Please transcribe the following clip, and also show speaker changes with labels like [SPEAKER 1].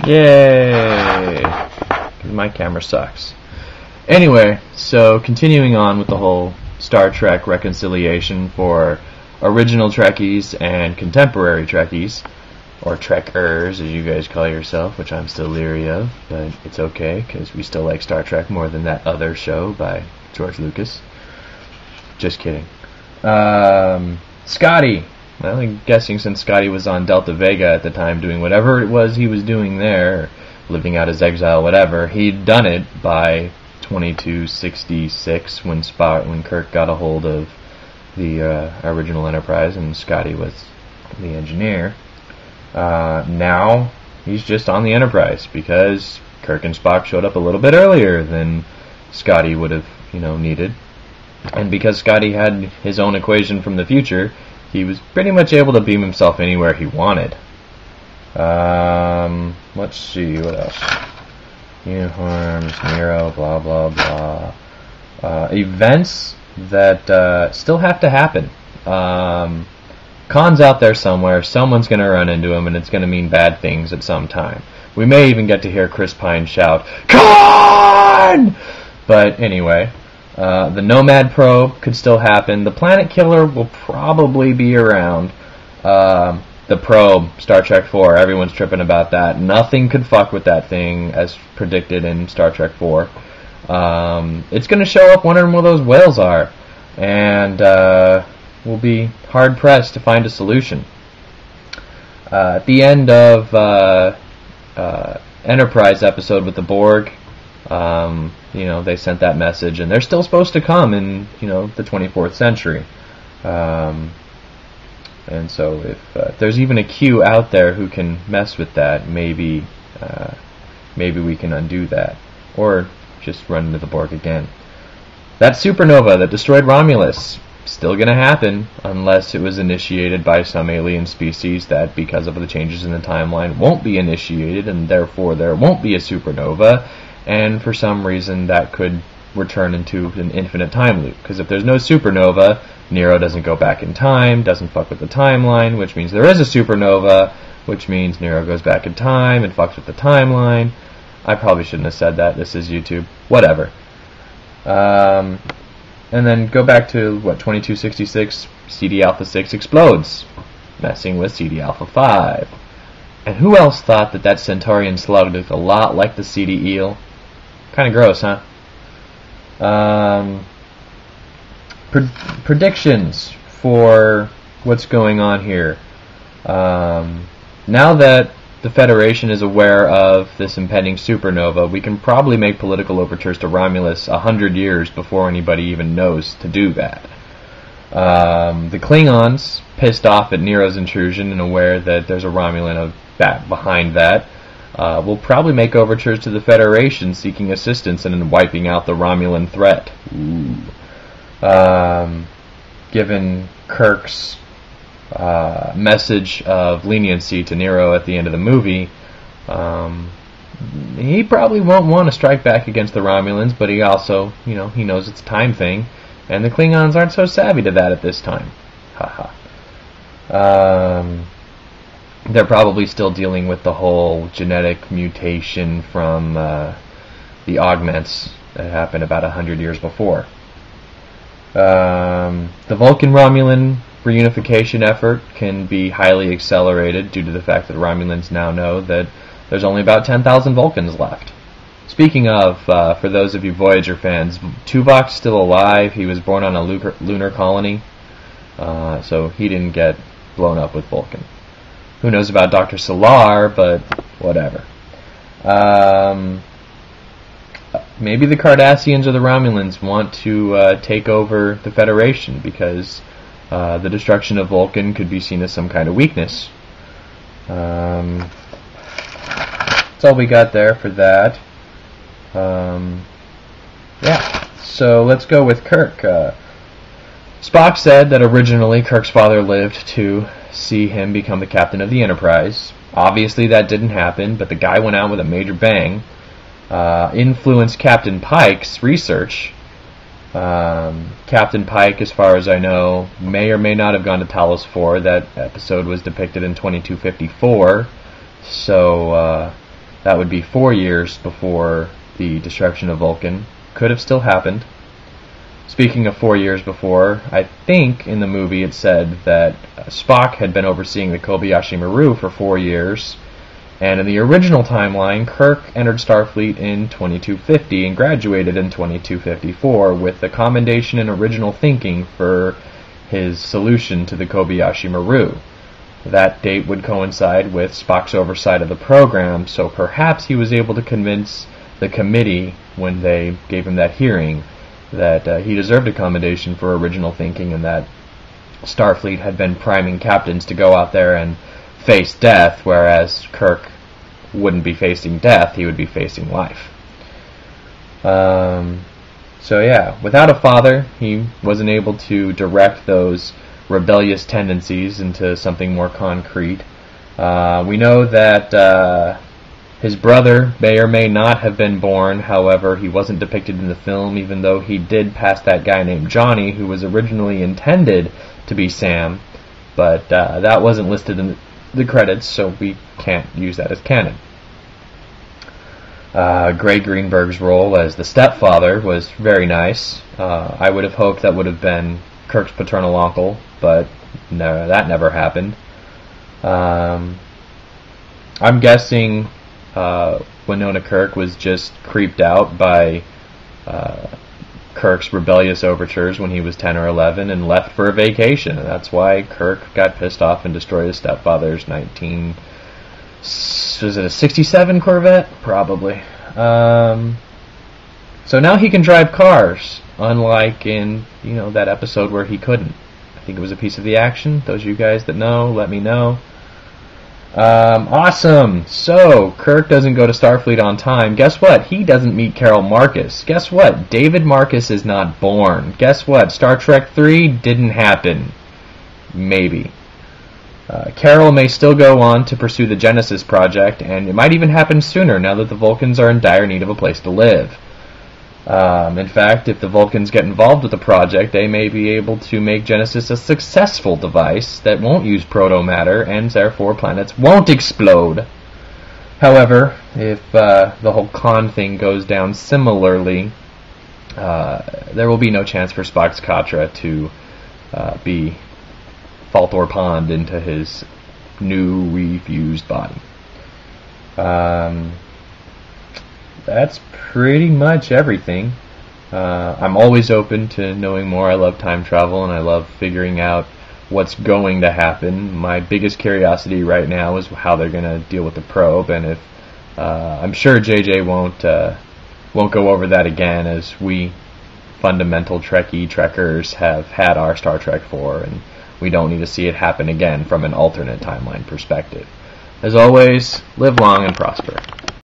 [SPEAKER 1] Yay! 'Cause my camera sucks. Anyway, so continuing on with the whole Star Trek reconciliation for original Trekkies and contemporary Trekkies, or Trekkers as you guys call yourself, which I'm still leery of, but it's okay because we still like Star Trek more than that other show by George Lucas. Just kidding. Scotty. Well, I'm guessing since Scotty was on Delta Vega at the time doing whatever it was he was doing there, living out his exile, whatever, he'd done it by 2266 when Kirk got a hold of the original Enterprise and Scotty was the engineer. Now he's just on the Enterprise because Kirk and Spock showed up a little bit earlier than Scotty would have, needed. And because Scotty had his own equation from the future, he was pretty much able to beam himself anywhere he wanted. Let's see, what else? Uniforms, Nero, blah, blah, blah. Events that still have to happen. Khan's out there somewhere, someone's going to run into him, and it's going to mean bad things at some time. We may even get to hear Chris Pine shout, Khan! But anyway, the Nomad probe could still happen. The Planet Killer will probably be around. The probe, Star Trek 4, everyone's tripping about that. Nothing could fuck with that thing as predicted in Star Trek 4. It's going to show up wondering where those whales are. And we'll be hard-pressed to find a solution. At the end of Enterprise episode with the Borg, they sent that message, and they're still supposed to come in, the 24th century. And so if there's even a Q out there who can mess with that, maybe we can undo that. Or just run into the Borg again. That supernova that destroyed Romulus, still going to happen unless it was initiated by some alien species that, because of the changes in the timeline, won't be initiated, and therefore there won't be a supernova, and for some reason that could return into an infinite time loop. Because if there's no supernova, Nero doesn't go back in time, doesn't fuck with the timeline, which means there is a supernova, which means Nero goes back in time and fucks with the timeline. I probably shouldn't have said that. This is YouTube. Whatever. And then go back to, 2266, CD Alpha 6 explodes, messing with CD Alpha 5. And who else thought that Centaurian slug looked a lot like the CD eel? Kind of gross, huh? Predictions for what's going on here. Now that the Federation is aware of this impending supernova, we can probably make political overtures to Romulus 100 years before anybody even knows to do that. The Klingons, pissed off at Nero's intrusion and aware that there's a Romulan behind that, will probably make overtures to the Federation seeking assistance in wiping out the Romulan threat. Given Kirk's message of leniency to Nero at the end of the movie, he probably won't want to strike back against the Romulans, but he also, he knows it's a time thing, and the Klingons aren't so savvy to that at this time. Haha. They're probably still dealing with the whole genetic mutation from the augments that happened about 100 years before. The Vulcan-Romulan reunification effort can be highly accelerated due to the fact that Romulans now know that there's only about 10,000 Vulcans left. Speaking of, for those of you Voyager fans, Tuvok's still alive. He was born on a lunar colony, so he didn't get blown up with Vulcan. Who knows about Dr. Solar, but whatever. Maybe the Cardassians or the Romulans want to take over the Federation because the destruction of Vulcan could be seen as some kind of weakness. That's all we got there for that. So let's go with Kirk. Spock said that originally Kirk's father lived to see him become the captain of the Enterprise. Obviously that didn't happen, but the guy went out with a major bang. Influenced Captain Pike's research. Captain Pike, as far as I know, may or may not have gone to Talos 4. That episode was depicted in 2254. So That would be 4 years before the destruction of Vulcan. Could have still happened. Speaking of 4 years before, I think in the movie it said that Spock had been overseeing the Kobayashi Maru for 4 years, and in the original timeline, Kirk entered Starfleet in 2250 and graduated in 2254 with the commendation and original thinking for his solution to the Kobayashi Maru. That date would coincide with Spock's oversight of the program, so perhaps he was able to convince the committee when they gave him that hearing that he deserved a commendation for original thinking and that Starfleet had been priming captains to go out there and face death, whereas Kirk wouldn't be facing death, he would be facing life. So yeah, without a father, he wasn't able to direct those rebellious tendencies into something more concrete. We know that his brother may or may not have been born, however, he wasn't depicted in the film, even though he did pass that guy named Johnny, who was originally intended to be Sam, but that wasn't listed in the credits, so we can't use that as canon. Gray Greenberg's role as the stepfather was very nice. I would have hoped that would have been Kirk's paternal uncle, but no, that never happened. I'm guessing Winona Kirk was just creeped out by Kirk's rebellious overtures when he was 10 or 11 and left for a vacation. And that's why Kirk got pissed off and destroyed his stepfather's was it a 67 Corvette? Probably. So now he can drive cars, unlike in, that episode where he couldn't. I think it was a piece of the action. Those of you guys that know, let me know. Awesome. So, Kirk doesn't go to Starfleet on time. Guess what? He doesn't meet Carol Marcus. Guess what? David Marcus is not born. Guess what? Star Trek 3 didn't happen. Maybe. Carol may still go on to pursue the Genesis project, and it might even happen sooner now that the Vulcans are in dire need of a place to live. In fact, if the Vulcans get involved with the project, they may be able to make Genesis a successful device that won't use proto-matter, and therefore planets won't explode. However, if the whole Khan thing goes down similarly, there will be no chance for Spock's Katra to be fault or pond into his new refused body. That's pretty much everything. I'm always open to knowing more. I love time travel and I love figuring out what's going to happen. My biggest curiosity right now is how they're going to deal with the probe, and if I'm sure JJ won't go over that again, as we fundamental Trekkers have had our Star Trek 4, and we don't need to see it happen again from an alternate timeline perspective. As always, live long and prosper.